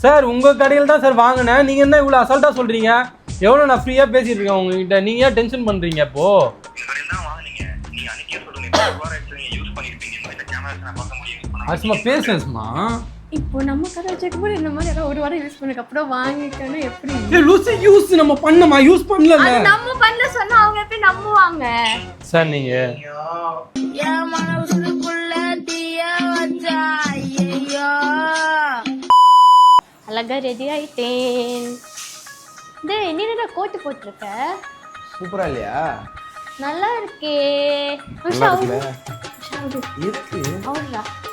Sir உங்கள் கடையில் தான் சார் வாங்கினேன். நீங்கள் என்ன இவ்வளோ அசால்ட்டாக சொல்கிறீங்க? எவ்வளோ நான் ஃப்ரீயாக பேசிகிட்டு இருக்கேன் உங்ககிட்ட. நீங்கள் ஏன் டென்ஷன் பண்ணுறீங்க இப்போது? அசுமா பேசுமா இப்போ நம்ம கடை வச்சிருக்கும்போது இந்த மாதிரி ஏதாவது ஒரு வாரம் யூஸ் பண்ணதுக்கு அப்புறம் வாங்கிக்கணும் எப்படி? லூசி யூஸ் நம்ம பண்ணமா யூஸ் பண்ணல. அது நம்ம பண்ண சொன்னா அவங்க எப்படி நம்புவாங்க? சார் நீங்க என் மனசுக்குள்ள தீய வச்சா ஐயோ. அழகா ரெடி ஆயிட்டேன். டேய் நீ என்ன கோட் போட்டுருக்க? சூப்பரா இல்லையா? நல்லா இருக்கே.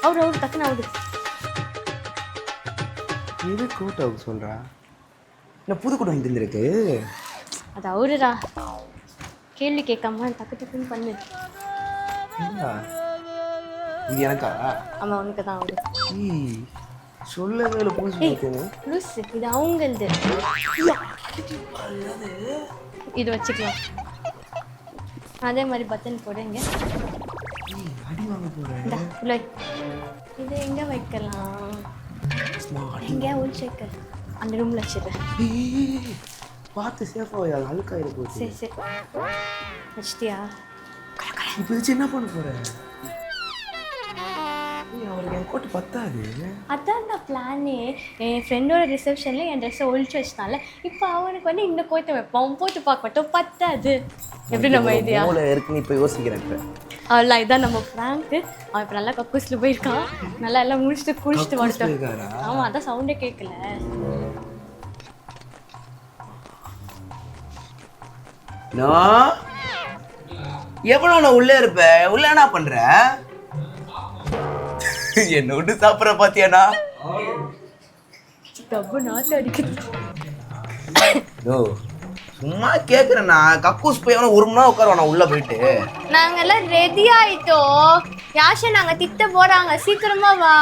அவரு டக்குன்னு அவரு இது கோட் அவுட் சொல்றா. நான் புது கோட் வாங்கி தந்திருக்கு. அது அவருடா. கேள்வி கேட்காம டக்குன்னு பண்ணு. இது எனக்கா? ஆமா உனக்கு தான் அவரு. சொல்லவே இல்லை புதுசு பார்த்தேன்னு. லூசு இது அவங்களது. இது வச்சுக்கலாம். அதே மாதிரி பட்டன் போடுங்க. அடி வாங்க போறேன். இது எங்க வைக்கலாம்? இங்க உள்சேக்கர் அந்த ரூம்ல வச்சிடுறேன். பார்த்து சேஃபா வை, அது அழுக்காயிட போகுது. சரி சரி வச்சிட்டியா? இப்போ வச்சு என்ன பண்ண போற? அவருக்கு என் கோட்டு பத்தாது. அதான் நான் பிளானே. என் ஃப்ரெண்டோட ரிசப்ஷனில் என் ட்ரெஸ்ஸை ஒழிச்சு வச்சினால இப்போ அவனுக்கு வந்து இந்த கோட்டை வைப்பான். அவன் போட்டு பார்க்கட்டும் பத்தாது. எப்படி நம்ம ஐடியா இருக்குன்னு இப்போ யோசிக்கிறேன். இப்போ அவ்வளோ இதான் நம்ம ஃப்ராங்க்கு. அவன் இப்போ நல்லா கக்கூஸில் போயிருக்கான். நல்லா எல்லாம் முடிச்சுட்டு குளிச்சுட்டு வந்துட்டான். ஆமாம் அதான் சவுண்டே கேட்கல. எவ்வளோ நான் உள்ளே இருப்பேன். உள்ள என்ன பண்ற? என்ன விட்டு சாப்பிட்ற பாத்தியானா? டப்பு நாத்து அடிக்குது. சும்மா கேக்குறேண்ணா. கக்கூஸ் போய் ஒரு மணி நேரம் உட்காருவானா உள்ள போயிட்டு? நாங்கெல்லாம் ரெடி ஆயிட்டோம். யாஷா நாங்க திட்ட போறாங்க. சீக்கிரமா வா.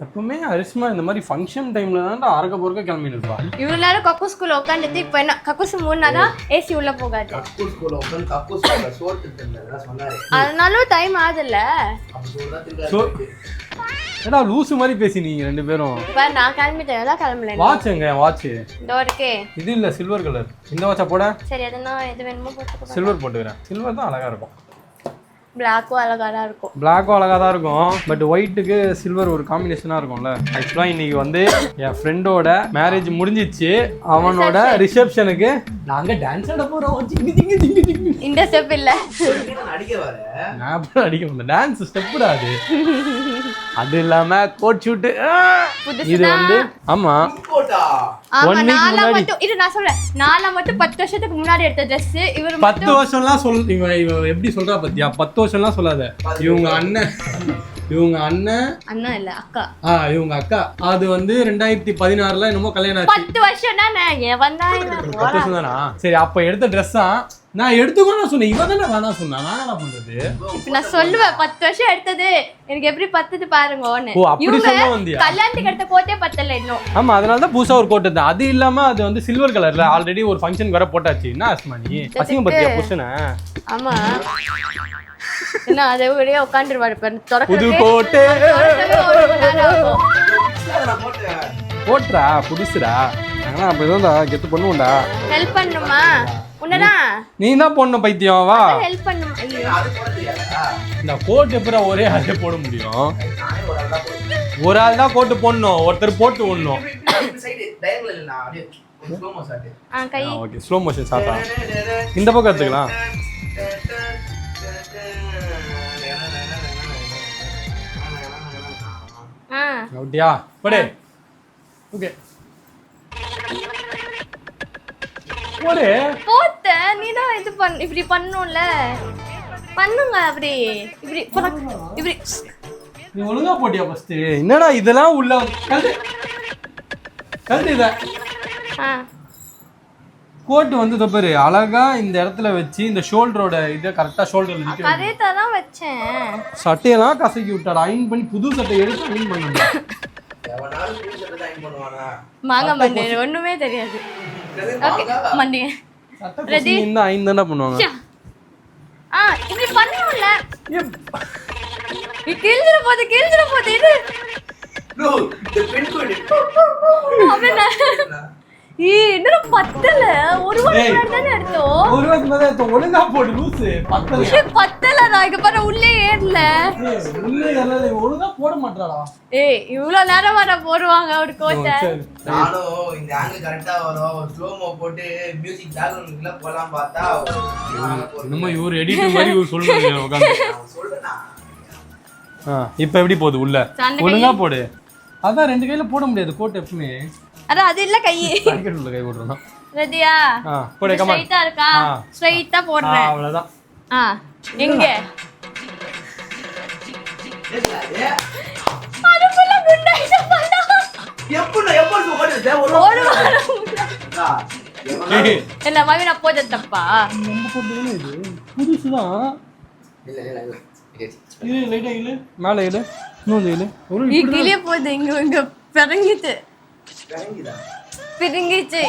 எப்பவுமே அரிசிமா இந்த மாதிரி ஃபங்க்ஷன் டைம்ல தான் அரக்க பொறுக்க கிளம்பிட்டு இருப்பா. இவ்வளவு நேரம் கக்கூஸ்குள்ள உட்காந்துட்டு இப்போ என்ன கக்கூஸ் மூணாதான் ஏசி உள்ள போகாது. கக்கூஸ்குள்ள உட்காந்து கக்கூஸ்குள்ள சோறு தின்னு சொன்னாரு. அதனாலும் டைம் ஆகுதுல்ல. ஏடா லூசு மாதிரி பேசி நீங்க ரெண்டு பேரும். பாரு நான் கிளம்பிட்டேன். எல்லாம் கிளம்பல. வாட்சுங்க வாட்ச் இதோ இருக்கே. இது இல்ல சில்வர் கலர். இந்த வாட்சா போட. சரி அதனா எது வேணுமோ போட்டுக்கோ. சில்வர் போட்டுக்கிறேன். சில்வர் தான் அழகா இருக்கும். பிளாக்கும் அழகா தான் இருக்கும். பிளாக்கும் அழகா தான் இருக்கும். பட் ஒயிட்டுக்கு சில்வர் ஒரு காம்பினேஷனா இருக்கும்ல. ஆக்சுவலா இன்னைக்கு வந்து என் ஃப்ரெண்டோட மேரேஜ் முடிஞ்சிச்சு. அவனோட ரிசப்ஷனுக்கு நாங்க டான்ஸ் ஆட போறோம். இந்த ஸ்டெப் இல்ல. நான் அடிக்க முடியல. டான்ஸ் ஸ்டெப்புடா அது. அது இல்லாம கோட் ஷூட். இது வந்து ஆமா நாலா மட்டும் இது நான் சொல்றேன். நாலா மட்டும் 10 வருஷத்துக்கு முன்னாடி எடுத்த ட்ரெஸ். இவர் 10 வருஷம்லாம் இவன் எப்படி சொல்றா பத்தியா? 10 வருஷம்லாம் சொல்லாத. இவங்க அண்ணன் இல்ல அக்கா. இவங்க அக்கா. அது வந்து 2016ல என்னமோ கல்யாணம் ஆச்சு. 10 வருஷம் தானே. வந்தா 10 வருஷம் தானா? சரி அப்ப எடுத்த ட்ரெஸ்ஸா நான் எடுத்துக்கணும் சொன்னேன். இவ தானே வேணாம் சொன்னா. நான் என்ன பண்றது? இப்ப நான் சொல்லுவேன் 10 வருஷம் எடுத்தது எனக்கு எப்படி பத்துது பாருங்கன்னு. ஓ அப்படி சொல்ல வந்தியா? கல்யாணத்துக்கு எடுத்த கோட்டே பத்தல இன்னும். ஆமா அதனால தான் புதுசா ஒரு கோட் எடுத்தேன். அது இல்லாம அது வந்து சில்வர் கலர்ல ஆல்ரெடி ஒரு ஃபங்க்ஷன் வர போட்டாச்சு. என்ன அஸ்மானி பசிங்க பத்தியா புருஷனை? ஆமா என்ன அதே ஒரே உட்காந்துருவாரு. புது கோட்டே போட்றா புதுசுடா. நாங்களாம் அப்படிதான் கெத்து பண்ணுவோம்டா. ஹெல்ப் பண்ணுமா? உன்னதான் நீ தான் போடணும் பைத்தியம். வா ஹெல்ப் பண்ணுமா? இந்த கோட் எப்படா ஒரே ஆளே போட முடியும்? ஒரு ஆள் தான் கோட்டு போடணும். ஒருத்தர் போட்டு ஓடணும். ஓகே ஸ்லோ மோஷன் சாப்பிட்டா இந்த பக்கம் எடுத்துக்கலாம். அப்படியா போடு. ஓகே போடு. போட்ட நீ தான் இது இப்படி பண்ணும்ல. பண்ணுங்க அப்படி இப்படி இப்படி. நீ ஒழுங்கா போட்டியா ஃபர்ஸ்ட்? என்னடா இதெல்லாம் உள்ள கழுத்து இத கோட் வந்து தப்பாரு அழகா இந்த இடத்துல வச்சு இந்த ஷோல்டரோட இதை கரெக்டா ஷோல்டர்ல நிக்க. அதே தான் வச்சேன். சட்டையெல்லாம் கசக்கி விட்டாரு. அயன் பண்ணி புது சட்டை எடுத்து அயன் பண்ணணும். மாங்க மண்டே ஒண்ணுமே தெரியாது. Okay Monday ready. இந்த அயன் தான பண்ணுவாங்க. இப்படி பண்ணும்ல. கிழிஞ்சிர போகுது இது. பத்தல ஒரு வாரம் தானே எடுத்தோம். ஒரு வாரத்துக்கு மேல எடுத்தோம். ஒழுங்கா போடு லூசு. பத்தல. பத்தலடா இங்க பாரு உள்ளே ஏறல. உள்ளே ஏறல ஒழுங்கா போட மாட்டறாடா. ஏய் இவ்வளவு நேரம் வர போடுவாங்க ஒரு கோட்டை. நானும் இந்த ஆங்கிள் கரெக்டா வரும் ஒரு ஸ்லோமோ போட்டு மியூசிக் பேக்ரவுண்ட்ல போலாம் பார்த்தா நம்ம இவர் எடிட்டர் மாதிரி இவர் சொல்றாங்க உட்கார்ந்து. சொல்றேனா இப்போ எப்படி போகுது உள்ள? ஒழுங்கா போடு. அதான் ரெண்டு கையில போட முடியாது கோட் எப்பவுமே. அட அது இல்ல கை. பாக்கெட் உள்ள கை போடுறோம். ரெடியா? போடு கமா. ஸ்ட்ரைட்டா இருக்கா? ஸ்ட்ரைட்டா போடுறேன். அவ்வளவுதான். எங்க? அதுக்குள்ள குண்டாயிட்ட பண்ணா. எப்போ போடுறது ஒரு வாரம். இல்ல மாமி நான் போட தப்பா? நம்ம போடுறதுல இது புதுசுதான். இல்ல இது லைட்டா இல்ல மேல இல்ல இன்னொரு இல்ல ஒரு கீழே போகுது இங்க பிறங்கிட்டு பிரிங்கிச்சு.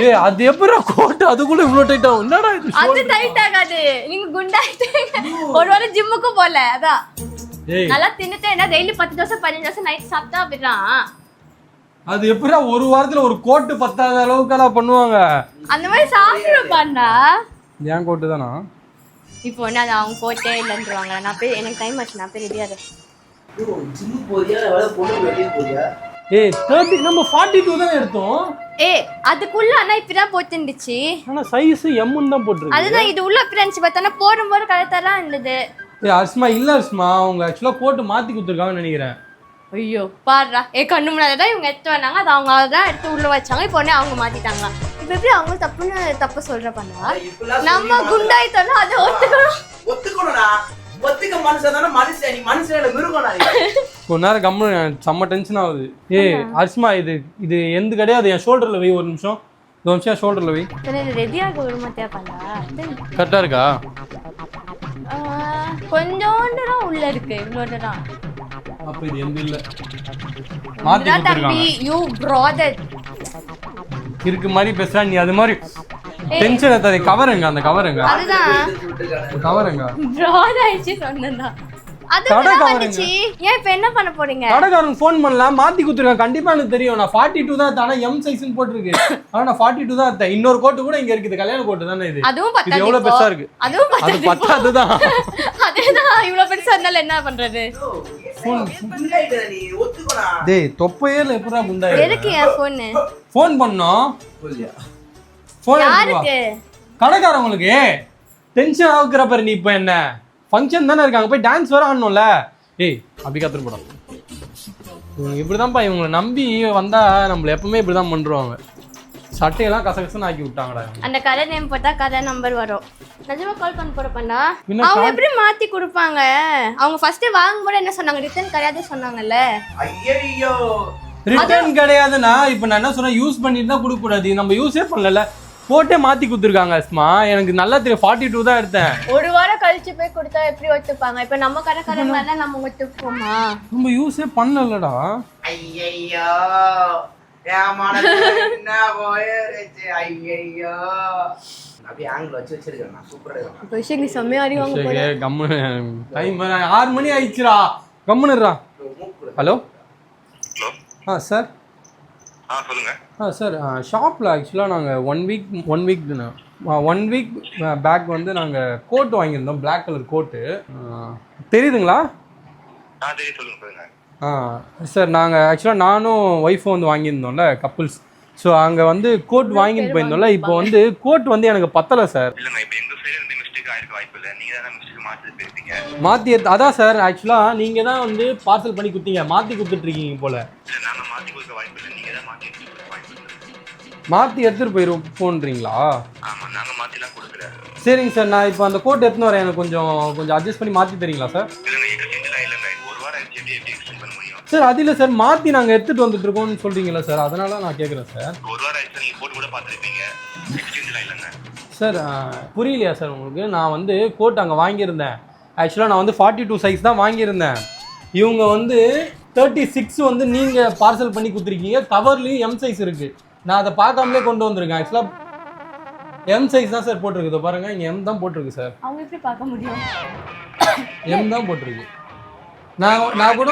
ஏய் அது எப்பறா கோட் அதுக்குள்ள இவ்ளோ டைட் ஆகும்? என்னடா இது? அது டைட் ஆகாது. நீங்க குண்டாயிட்டீங்க. ஒரு வாரம் ஜிம்முக்கு போல அதான். ஏய் நல்லா தின்னுட்டு என்ன டெய்லி 10 தோசை 15 தோசை நைட் சாப்பிட்டா அப்படிதான். அது எப்பறா ஒரு வாரத்துல ஒரு கோட் பத்தாத அளவுக்குலாம் பண்ணுவாங்க? அந்த மாதிரி சாப்பிடுப்பாண்டா. ஏன் கோட் தானா? இப்போ என்ன அது அவங்க கோட்டே இல்லைன்றாங்க. நான் போய் எனக்கு டைம் ஆச்சு நான் போய் ரெடியா இருக்கேன். ஜிம் போறியா வேற பொண்ணு வெளியே போறியா? ஏய் 30 நம்ம 42 தான் எடுத்தோம். அதுக்குள்ள ஆனா இப்பதான் போட்டுருந்துச்சு. ஆனா சைஸ் M ன்னு தான் போட்டுருக்கு. அதுதான் இது உள்ள பிரெஞ்ச் பார்த்தானா போடும்போது கரெக்டாலாம் இருந்தது. ஏய் அஸ்மா இல்ல அஸ்மா அவங்க एक्चुअली கோட் மாத்தி கொடுத்திருக்காங்கன்னு நினைக்கிறேன். ஐயோ பாருடா கண்ணு முன்னாடி தான் இவங்க எடுத்து வந்தாங்க. அது அவங்க தான் எடுத்து உள்ள வச்சாங்க. இப்போ உடனே அவங்க மாத்திட்டாங்க. இப்போ எப்படி அவங்க தப்பு சொல்ற பண்ணா? நம்ம குண்டாயிட்டோம்னா அதை ஒத்துக்கணும்னா ஒத்துக்க மனுஷன் தானே மனுஷன். நீ மனுஷன் மிருகம்டா. கொஞ்ச நேரம் கம்மு செம்ம டென்ஷன் ஆகுது. ஏய் அஸ்மா இது எந்த கிடையாது. என் ஷோல்டர்ல வை ஒரு நிமிஷம். ஒரு நிமிஷம் ஷோல்டர்ல வை. ரெடியாக ஒரு மாத்தியா பண்ணா கரெக்டா இருக்கா? கொஞ்சோண்டு தான் உள்ள இருக்கு. இவ்வளோட தான். அப்ப இது எந்த இல்ல மாத்தி கொடுத்திருக்காங்க. யூ brother இருக்கு மாதிரி பேசுறா நீ. அது மாதிரி டென்ஷன் ஏத்தாதே. கவருங்க அந்த கவருங்க. அதுதான் கவருங்க. brother ஆயிச்சு சொன்னேன்டா. அது வந்துச்சு. ஏன் இப்போ என்ன பண்ண போறீங்க? கடைக்காரன் ஃபோன் பண்ணலாம் மாத்தி கொடுத்துருக்காங்க. கண்டிப்பா எனக்கு தெரியும். நான் 42 தான் தானே M சைஸ்னு போட்டுருக்கு. ஆனா நான் 42 தான் எடுத்தேன். இன்னொரு கோட் கூட இங்க இருக்குது. கல்யாண கோட் தானே இது. அதுவும் பத்தாது. இது எவ்வளவு பெருசா இருக்கு. அதுவும் அது பத்தாது தான். அதேதான் இவ்வளவு பெருசா இருந்தால என்ன பண்றது? நீ ஒத்துக்கணும்னா டேய் தொப்பையில எப்பறா குண்டாய்? எதுக்கு என் ஃபோன்? ஃபோன் பண்ணோம். சொல்லியா ஃபோன் யாருக்கு? கடைக்காரங்களுக்கு டென்ஷன் ஆகுற பாரு. நீ இப்போ என்ன ஃபங்க்ஷன் தானே இருக்காங்க போய் டான்ஸ் வர ஆடணும்ல. ஏய் அப்படி காத்துட்டு போடும். இவங்க இப்படிதான்ப்பா இவங்களை நம்பி வந்தா நம்மள எப்பவுமே இப்படிதான் பண்றாங்க. சட்டையெல்லாம் கசகசன்னு ஆக்கி விட்டாங்கடா. அந்த கடை நேம் போட்டா கடை நம்பர் வரும். நிஜமா கால் பண்ண போறப்பண்ணா அவங்க எப்படி மாத்தி கொடுப்பாங்க? அவங்க ஃபர்ஸ்ட் வாங்கும்போது என்ன சொன்னாங்க? ரிட்டர்ன் கிடையாது சொன்னாங்கல்ல. ஐயோ ரிட்டர்ன் கிடையாதுன்னா இப்போ நான் என்ன சொன்னேன் யூஸ் பண்ணிட்டு தான் கொடுக்க கூடாது. நம்ம யூஸே பண்ணல போட்டே மாத்தி கொடுத்துருக்காங்க. அஸ்மா எனக்கு நல்லா தெரியும். 42 தான் எடுத்தேன். ஒரு வாரம் கழிச்சு போய் கொடுத்தா எப்படி ஒத்துப்பாங்க? இப்ப நம்ம கடைக்காரங்க நம்ம ஒத்துப்போமா? நம்ம யூஸே பண்ணலடா. ஐயோ என் மனசு என்ன போயிருச்சு. ஐயோ அப்படியே ஆங்கிள் வச்சிருக்கேன். நான் சூப்பரா இருக்கேன். இப்போ விஷயம் நீ செம்மையா அறிவாங்க போல. கம்முனு டைம் 6 மணி ஆயிடுச்சுடா. கம்முனுடா. Hello sir. சொல்லுங்க சார் ஷாப்பில் ஆக்சுவலாக நாங்கள் ஒன் வீக் பேக் வந்து நாங்கள் கோட் வாங்கியிருந்தோம். பிளாக் கலர் கோட்டு தெரியுதுங்களா? சார் நாங்கள் ஆக்சுவலாக நானும் ஒய்ஃபும் வந்து வாங்கியிருந்தோம்ல கப்புள்ஸ். ஸோ அங்கே வந்து கோட் வாங்கிட்டு போயிருந்தோம்ல. இப்போ வந்து கோட் வந்து எனக்கு பத்தலை சார். மாற்றி அதான் சார் ஆக்சுவலாக நீங்கள் தான் வந்து பார்சல் பண்ணி கொடுத்தீங்க. மாற்றி கொடுத்துட்ருக்கீங்க போல். மாற்றி எடுத்துகிட்டு போயிருப்போன்றீங்களா? சரிங்க சார் நான் இப்போ அந்த கோட் எடுத்துன்னு வரேன். எனக்கு கொஞ்சம் அட்ஜஸ்ட் பண்ணி மாற்றி தரீங்களா சார்? சார் அது இல்லை சார் மாற்றி நாங்கள் எடுத்துகிட்டு வந்துட்டு இருக்கோம்னு சொல்கிறீங்களா சார்? அதனால நான் கேட்குறேன் சார். சார் புரியலையா சார் உங்களுக்கு? நான் வந்து கோட் அங்கே வாங்கியிருந்தேன். ஆக்சுவலாக நான் வந்து 42 சைஸ் தான் வாங்கியிருந்தேன். இவங்க வந்து 36 வந்து நீங்கள் பார்சல் பண்ணி கொடுத்துருக்கீங்க. கவர்லேயும் M சைஸ் இருக்குது. நான் அதை பார்க்காமலே கொண்டு வந்திருக்கேன். ஆக்சுவலாக M சைஸ் தான் சார் போட்டிருக்கு. பாருங்க இங்கே M தான் போட்டிருக்கு சார். அவங்க எப்படி பார்க்க முடியும்? M தான் போட்டிருக்கு. நான் கூட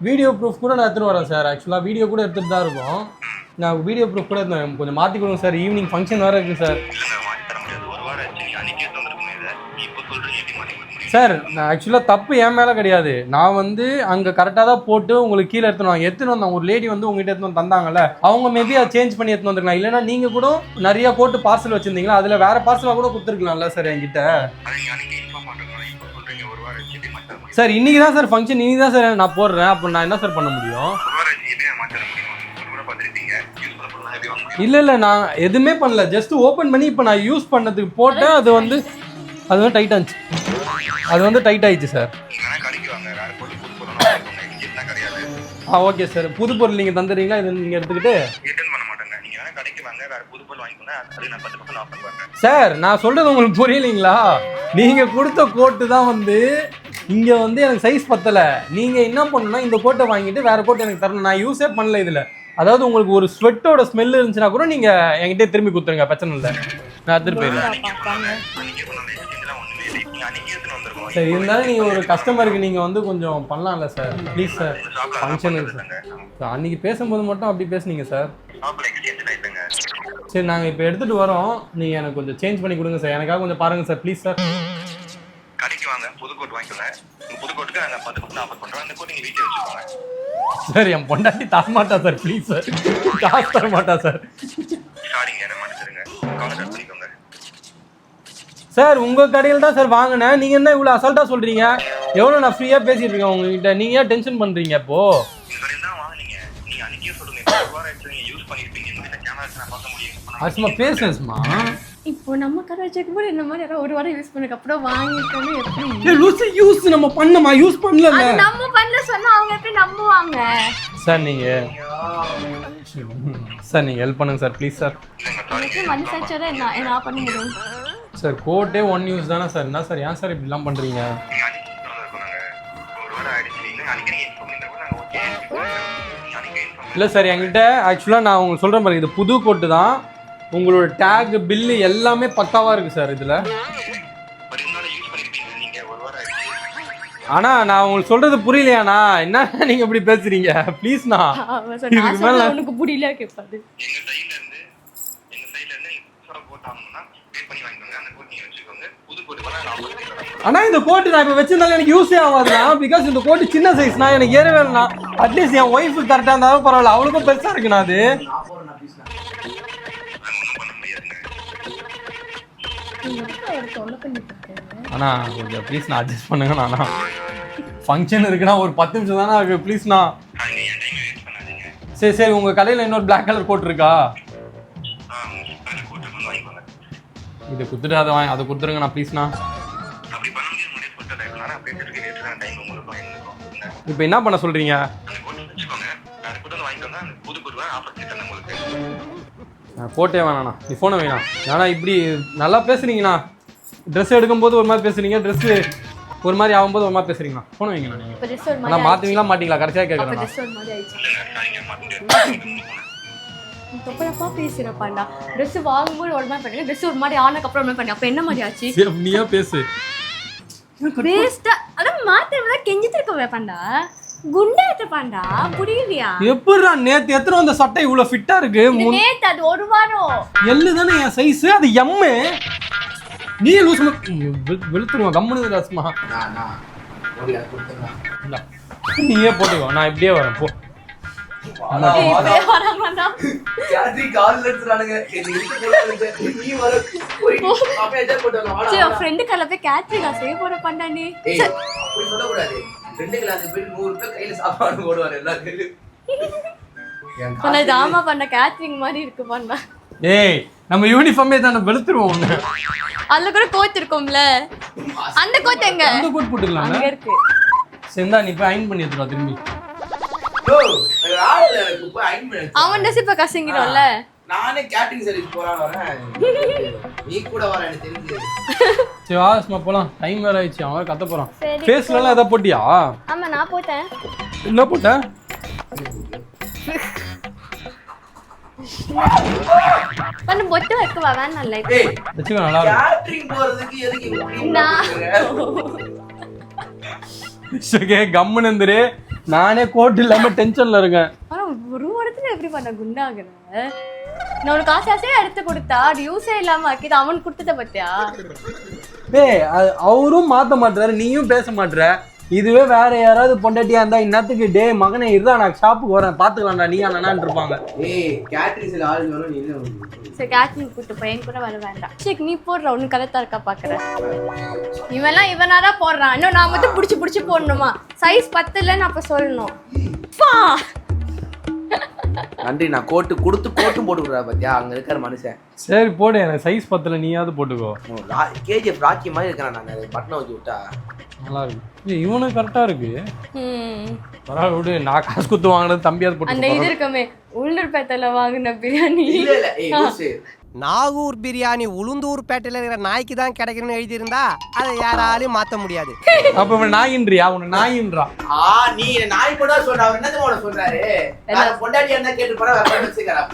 வீடியோ ப்ரூஃப் கூட நான் எடுத்துகிட்டு வரேன் சார். ஆக்சுவலாக வீடியோ கூட எடுத்துகிட்டு தான் இருக்கும். நான் வீடியோ ப்ரூஃப் கூட இருந்தேன், கொஞ்சம் மாற்றி கொடுங்க சார். ஈவினிங் ஃபங்க்ஷன் வேறு இருக்குது சார். சார் நான் ஆக்சுவலாக தப்பு என் மேலே கிடையாது. நான் வந்து அங்கே கரெக்டாக தான் போட்டு உங்களுக்கு கீழே எடுத்துன்னு வந்தேன். ஒரு லேடி வந்து உங்ககிட்ட எடுத்துன்னு வந்து தந்தாங்கல்ல, அவங்க மேபி அதை சேஞ்ச் பண்ணி எடுத்துன்னு வந்துருக்கலாம். இல்லைன்னா நீங்கள் கூட நிறைய கோட்டு பார்சல் வச்சுருந்தீங்களா, அதில் வேறு பார்சலாக கூட கொடுத்துருக்கலாம்ல சார் என்கிட்ட. சார் இன்னைக்கு தான் சார் ஃபங்க்ஷன், இன்னைக்கு தான் சார் நான் போடுறேன். அப்போ நான் என்ன சார் பண்ண முடியும்? இல்லை நான் எதுவுமே பண்ணல, ஜஸ்ட் ஓப்பன் பண்ணி இப்போ நான் யூஸ் பண்ணதுக்கு போட்டேன். அது வந்து டைட் ஆச்சு, அது வந்து டைட் ஆயிடுச்சு சார். ஓகே சார், புது பொருள் நீங்கள் தந்துடுறீங்களா? இது நீங்கள் எடுத்துக்கிட்டு சார் நான் சொல்றது உங்களுக்கு புரியலைங்களா? நீங்கள் கொடுத்த கோட்டு தான் வந்து இங்கே வந்து எனக்கு சைஸ் பத்தலை. நீங்கள் என்ன பண்ணணும்னா இந்த கோட்டை வாங்கிட்டு வேறு கோட்டை எனக்கு தரணும். நான் யூஸே பண்ணல இதில். அதாவது உங்களுக்கு ஒரு ஸ்வெட்டோட ஸ்மெல் இருந்துச்சுன்னா கூட நீங்கள் என்கிட்ட திரும்பி கொடுத்துருங்க, பிரச்சனை இல்லை, நான் எடுத்துகிட்டு போயிடுறேன். சார் இருந்தாலும் நீங்கள் ஒரு கஸ்டமருக்கு நீங்கள் வந்து கொஞ்சம் பண்ணலாம்ல சார், ப்ளீஸ் சார். ஃபங்க்ஷன் இருக்கு சார், அன்றைக்கி பேசும்போது மட்டும் அப்படி பேசுனீங்க சார். சரி நாங்கள் இப்போ எடுத்துகிட்டு வரோம், நீங்கள் எனக்கு கொஞ்சம் சேஞ்ச் பண்ணி கொடுங்க சார். எனக்காக கொஞ்சம் பாருங்கள் சார், ப்ளீஸ் சார். கடைக்கு வாங்க, புது கோட் வாங்கிக்கோங்க. புது கோட்டுக்கு நாங்கள் 10% ஆஃபர் பண்ணுறோம். அந்த கோட் நீங்கள் வீட்டில் வச்சுக்கோங்க சார். என் பொண்டாட்டி தரமாட்டா சார், ப்ளீஸ் சார், காசு தரமாட்டா சார். சாரிங்க, என்ன மன்னிச்சிருங்க, காலை கட் பண்ணிக்கோங்க சார். உங்கள் கடையில் தான் சார் வாங்கினேன், நீங்கள் என்ன இவ்வளோ அசால்ட்டாக சொல்கிறீங்க? எவ்வளோ நான் ஃப்ரீயாக பேசிகிட்டு இருக்கேன் உங்ககிட்ட, நீங்கள் ஏன் டென்ஷன் பண்ணுறீங்க இப்போது? இந்த கடையில் தான் வாங்கினீங்க, நீங்கள் அன்றைக்கே சொல்லுங்கள். நீங்கள் யூஸ் பண்ணியிருப்பீங்க, இந்த கேமராஸ் நான் பார்க்க முடியும். சும்மா பேசுமா? இப்போ நம்ம கடை வச்சிருக்கும்போது இந்த மாதிரி யாராவது ஒரு வாரம் யூஸ் பண்ணதுக்கு அப்புறம் வாங்கிட்டோன்னு எப்படி யூஸ் நம்ம பண்ணமா யூஸ் பண்ணல, நம்ம பண்ணல சொன்னா அவங்க எப்படி நம்புவாங்க? சார் நீங்கள் ஹெல்ப் பண்ணுங்க சார், ப்ளீஸ் சார். மனசாச்சோட என்ன பண்ண முடியும் சார்? கோட்டே 1 யூஸ் தானே சார், என்ன சார் ஏன் சார் இப்படிலாம் பண்ணுறீங்க? இல்லை சார், என்கிட்ட ஆக்சுவலாக நான் உங்களுக்கு சொல்கிற மாதிரி இது புது கோட்டு தான். உங்களோட டேக் பில்லு எல்லாமே பக்காவாக இருக்குது சார் இதில். அண்ணா நான் உங்களுக்கு சொல்கிறது புரியலையாண்ணா? என்ன நீங்கள் இப்படி பேசுகிறீங்க? ப்ளீஸ்ண்ணா, உனக்கு புரியல கேட்பாது. அண்ணா இந்த கோட்டு நான் இப்போ வச்சிருந்தாலும் எனக்கு யூஸே ஆகாதுண்ணா. பிகாஸ் இந்த கோட்டு சின்ன சைஸ்ண்ணா, எனக்கு ஏறவே இல்லைண்ணா. அட்லீஸ்ட் என் ஒய்ஃபுக்கு கரெக்டாக இருந்தாலும் பரவாயில்ல, அவளுக்கும் பெருசாக இருக்குண்ணா அது. அண்ணா கொஞ்சம் ப்ளீஸ்ண்ணா அட்ஜஸ்ட் பண்ணுங்கண்ணா. அண்ணா ஃபங்க்ஷன் இருக்குண்ணா, ஒரு 10 நிமிஷம் தானே இருக்குது, ப்ளீஸ்ண்ணா. சரி உங்கள் கடையில் இன்னொரு பிளாக் கலர் கோட் இருக்கா? இது கொடுத்துட்டு அதை கொடுத்துருங்கண்ணா ப்ளீஸ்ண்ணா. இப்போ என்ன பண்ண சொல்கிறீங்க? கோட்டே வேணாண்ணா, நீ ஃபோனை வேணாம். ஏன்னா இப்படி நல்லா பேசுறீங்கண்ணா, ட்ரெஸ் எடுக்கும்போது ஒரு மாதிரி பேசுறீங்க, ட்ரெஸ்ஸு ஒரு மாதிரி ஆகும்போது ஒரு மாதிரி பேசுறீங்கண்ணா. ஃபோனை வைங்கண்ணா. நீங்கள் ஆனால் மாற்றுவீங்களா மாட்டிங்களா கடைசியாக கேட்குறேண்ணா. தப்பா பேசுறப்பாண்டா. ட்ரெஸ் வாங்கும்போது ஒரு மாதிரி பண்ணுங்க, ட்ரெஸ் ஒரு மாதிரி ஆனதுக்கப்புறம் ஒரு மாதிரி பண்ணி, அப்போ என்ன மாதிரி ஆச்சு? நீயா பேசு வேஸ்டா. அதான் மாத்திரம்லாம் கெஞ்சிட்டு இருக்க வைப்பாண்டா, குண்டா எடுத்துப்பாண்டா, புரியலையா? எப்படிடா நேத்து எத்தனை அந்த சட்டை இவ்வளவு ஃபிட்டா இருக்கு? நேத்து அது ஒரு வாரம் எல்லு தானே என் சைஸ், அது எம்மு. நீ லூஸ் வெளுத்துருவா கம்முனு ரஸ்மா. நீயே போட்டுக்கோ, நான் இப்படியே வரேன் போ. ஏய் நம்ம யூனிஃபார்மே தான வெளுத்துருவோம். அதுல கூட கோட் இருக்கும்ல, அந்த கோட் எங்க? அந்த கோட் போட்டுக்கலாம், அங்க இருக்கு. செந்தா நீ போய் அயன் பண்ணி எடுத்துடா திரும்பி. அவன் ட்ரெஸ் இப்ப கசங்கிடும்ல. நானே கேட்டரிங் சர்வீஸ் போறான் வரேன், நீ கூட வர எனக்கு தெரிஞ்சு. சரி வா சும்மா போலாம், டைம் வேற ஆயிடுச்சு, அவன் கத்த போறான். ஃபேஸ்ல எல்லாம் எதை போட்டியா? ஆமா நான் போட்டேன். என்ன போட்ட? பண்ணு பொட்டு வைக்கவா வேணாம் லைட். ஏய் வெச்சுக்க நல்லா இருக்கு. கேட்டரிங் போறதுக்கு எதுக்கு கம்முன்னு இருந்துரு. நானே கோட் இல்லாம டென்ஷன்ல இருக்கேன். ஒரு இடத்துல எப்படி பண்ண குண்டாகிற? நான் உனக்கு ஆசையா எடுத்து கொடுத்தா அது யூஸே இல்லாம ஆக்கிது. அவன் கொடுத்தத பத்தியா? அவரும் மாத்த மாட்டுறாரு, நீயும் பேச மாட்டுற. இதுவே வேற யாராவது பொண்டாட்டியா இருந்தா இன்னத்துக்கு டே மகனே இருந்தா நான் ஷாப்புக்கு வரேன் பாத்துக்கலாம்டா நீ அண்ணான்னு இருப்பாங்க. கேட்ரிங்ஸ்ல ஆள் வேணும் நீ என்ன? சரி கேட்ரிங் கூட்டு போய் என் கூட வர வேண்டாம். சரி நீ போடுற உனக்கு கரெக்டா இருக்கா பாக்குறேன். இவனாரா போடுறான், இன்னும் நான் மட்டும் புடிச்சு போடணுமா? சைஸ் 10 இல்லன்னு அப்ப சொல்லணும். நன்றி, நான் கோட்டு கொடுத்து கோட்டும் போட்டுக்கிறா பாத்தியா, அங்க இருக்கிற மனுஷன். சரி போடு, எனக்கு சைஸ் 10 நீயாவது போட்டுக்கோ. கேஜிஎஃப் ராக்கி மாதிரி இருக்கிறேன் நான், பட்டனை வச்சு விட்டா நல்லா இருக்கு. இவனும் கரெக்டா இருக்கு. பரவாயில்ல விடு, நான் காசு குத்து வாங்கினது தம்பியாவது போட்டு. அந்த இது இருக்கமே உள்ளூர் பேட்டையில வாங்கின பிரியாணி. நாகூர் பிரியாணி உளுந்தூர் பேட்டையில இருக்கிற நாய்க்கு தான் கிடைக்கணும்னு எழுதியிருந்தா அதை யாராலையும் மாத்த முடியாது. அப்ப இவன் நாயின்றியா? உன்னை நாயின்றா? நீ நாய் கூட சொல்ற, அவர் என்னது சொல்றாரு? பொண்டாட்டி என்ன கேட்டு போறா வச்சுக்கிறாங்க.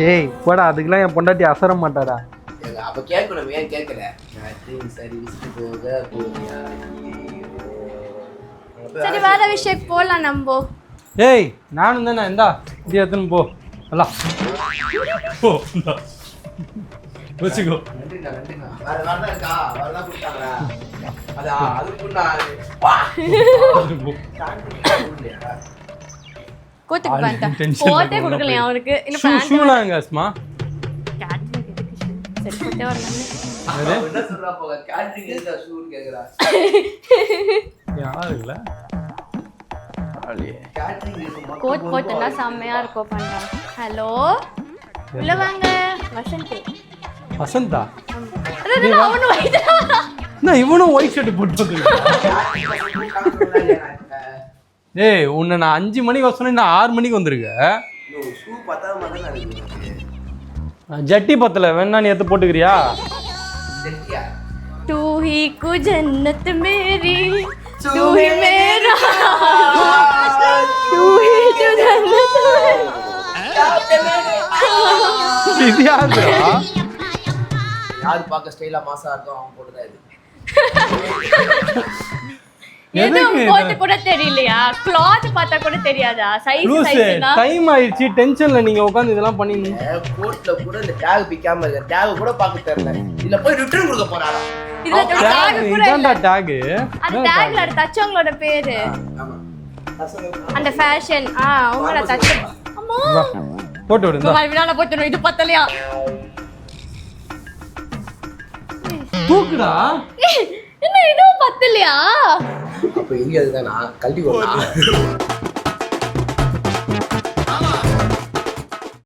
ஏய் போடா, அதுக்கெல்லாம் என் பொண்டாட்டி அசர மாட்டாடா. அப்ப கேட்கணும், ஏன் கேட்கல? சரி வேற விஷயம் போலாம் நம்போ. ஏய் நானும் தானே, இந்தா இது எத்தனை போ அல்ல போ வச்சுக்கோ. கோத்துக்கு பேண்ட் கோத்தே கொடுக்கலையா அவருக்கு? இல்ல பேண்ட் ஷூலாங்க அஸ்மா. சரி கோத்தே வரலாம். என்ன சொல்றா போக, கேட்டரிங் எதுக்கு ஷூ கேக்குறா? யாருல கோட் போட்டனா செம்மையா இருக்கும் பண்றா. ஹலோ உள்ள வாங்க. வசந்தா? அதான் அவனும் ஒயிட். நான் இவனும் ஒயிட் ஷர்ட் போட்டு வந்திருக்கேன். ஏய் உன்னை நான் 5 மணிக்கு வர சொன்னேன், நான் 6 மணிக்கு வந்திருக்கேன். ஜட்டி பத்தல, வேணா நீ எடுத்து போட்டுக்கிறியா? तू ही को जन्नत मेरी तू ही मेरा तू ही जो जन्नत இது யாருடா? யார் பார்க்க ஸ்டைலா மாசா இருக்கும் அவன் போட்டுதான் இது. எதுவும் போட்டு கூட தெரியலையா? கிளாத் பார்த்தா கூட தெரியாதா? சைஸ் சைஸ்னா டைம் ஆயிடுச்சு, டென்ஷன்ல நீங்க உட்கார்ந்து இதெல்லாம் பண்ணீங்க. கோட்ல கூட இந்த டேக் பிக்காம இருக்க, டேக் கூட பார்க்க தெரியல. இல்ல போய் ரிட்டர்ன் கொடுக்க போறாரா? இதுல டேக் கூட இதான்டா டேக். அந்த டேக்ல தச்சவங்களோட பேரு, ஆமா அந்த ஃபேஷன் அவங்களோட தச்ச. அம்மா போட்டு விடு. இந்த வினால போட்டுறோம். இது பத்தலையா? தூக்குடா. என்ன இதுவும் பத்தலையா? அப்ப எங்க அதுதான் நான் கழட்டி வரலாம்.